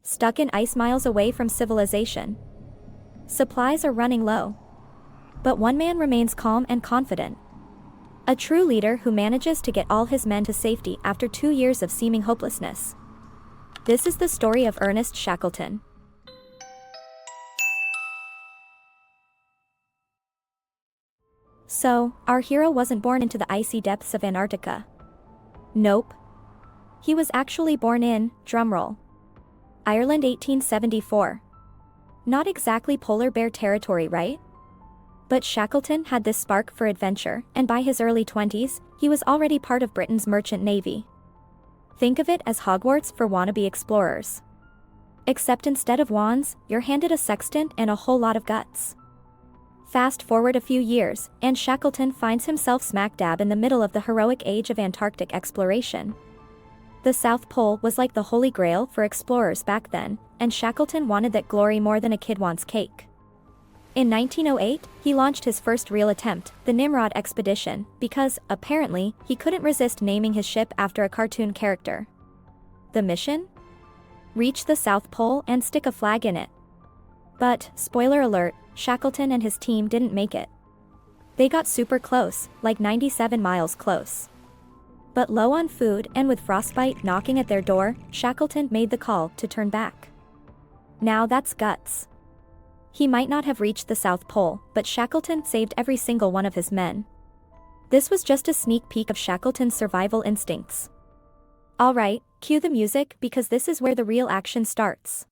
stuck in ice miles away from civilization. Supplies are running low. But one man remains calm and confident. A true leader who manages to get all his men to safety after 2 years of seeming hopelessness. This is the story of Ernest Shackleton. So, our hero wasn't born into the icy depths of Antarctica. Nope. He was actually born in, drumroll, Ireland 1874. Not exactly polar bear territory, right? But Shackleton had this spark for adventure, and by his early 20s, he was already part of Britain's merchant navy. Think of it as Hogwarts for wannabe explorers. Except instead of wands, you're handed a sextant and a whole lot of guts. Fast forward a few years, and Shackleton finds himself smack dab in the middle of the heroic age of Antarctic exploration. The South Pole was like the holy grail for explorers back then, and Shackleton wanted that glory more than a kid wants cake. In 1908, he launched his first real attempt, the Nimrod expedition, because, apparently, he couldn't resist naming his ship after a cartoon character. The mission? Reach the South Pole and stick a flag in it. But, spoiler alert, Shackleton and his team didn't make it. They got super close, like 97 miles close. But low on food and with frostbite knocking at their door, Shackleton made the call to turn back. Now that's guts. He might not have reached the South Pole, but Shackleton saved every single one of his men. This was just a sneak peek of Shackleton's survival instincts. Alright, cue the music because this is where the real action starts.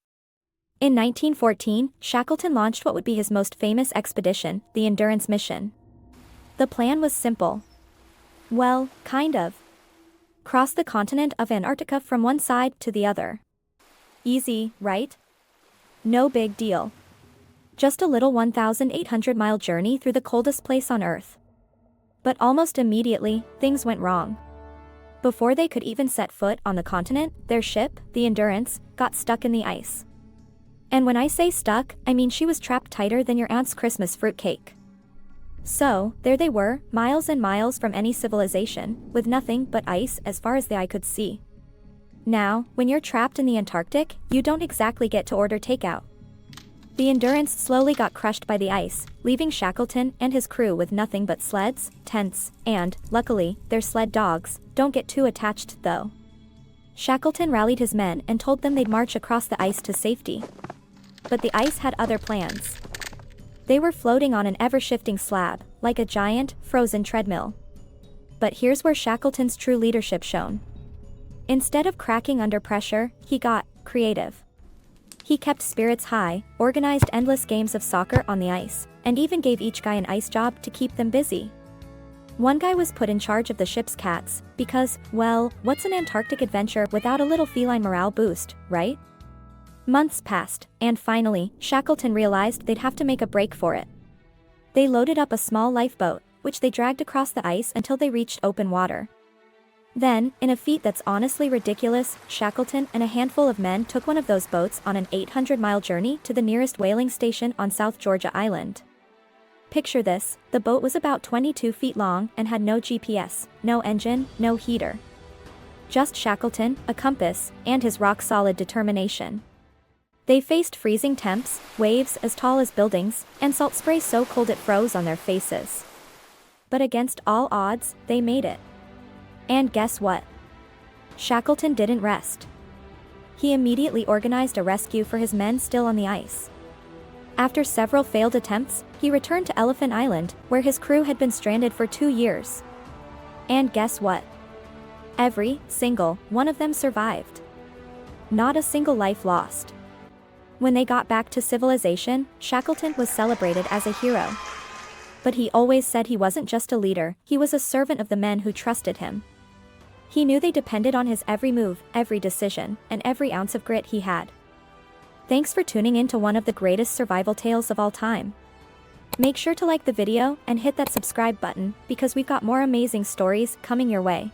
In 1914, Shackleton launched what would be his most famous expedition, the Endurance mission. The plan was simple. Well, kind of. Cross the continent of Antarctica from one side to the other. Easy, right? No big deal. Just a little 1,800-mile journey through the coldest place on Earth. But almost immediately, things went wrong. Before they could even set foot on the continent, their ship, the Endurance, got stuck in the ice. And when I say stuck, I mean she was trapped tighter than your aunt's Christmas fruitcake. So, there they were, miles and miles from any civilization, with nothing but ice as far as the eye could see. Now, when you're trapped in the Antarctic, you don't exactly get to order takeout. The Endurance slowly got crushed by the ice, leaving Shackleton and his crew with nothing but sleds, tents, and, luckily, their sled dogs. Don't get too attached though. Shackleton rallied his men and told them they'd march across the ice to safety. But the ice had other plans. They were floating on an ever-shifting slab, like a giant, frozen treadmill. But here's where Shackleton's true leadership shone. Instead of cracking under pressure, he got creative. He kept spirits high, organized endless games of soccer on the ice, and even gave each guy an ice job to keep them busy. One guy was put in charge of the ship's cats, because, well, what's an Antarctic adventure without a little feline morale boost, right? Months passed, and finally, Shackleton realized they'd have to make a break for it. They loaded up a small lifeboat, which they dragged across the ice until they reached open water. Then, in a feat that's honestly ridiculous, Shackleton and a handful of men took one of those boats on an 800-mile journey to the nearest whaling station on South Georgia Island. Picture this, the boat was about 22 feet long and had no GPS, no engine, no heater. Just Shackleton, a compass, and his rock-solid determination. They faced freezing temps, waves as tall as buildings, and salt spray so cold it froze on their faces. But against all odds, they made it. And guess what? Shackleton didn't rest. He immediately organized a rescue for his men still on the ice. After several failed attempts, he returned to Elephant Island, where his crew had been stranded for 2 years. And guess what? Every single one of them survived. Not a single life lost. When they got back to civilization, Shackleton was celebrated as a hero. But he always said he wasn't just a leader, he was a servant of the men who trusted him. He knew they depended on his every move, every decision, and every ounce of grit he had. Thanks for tuning in to one of the greatest survival tales of all time. Make sure to like the video and hit that subscribe button because we've got more amazing stories coming your way.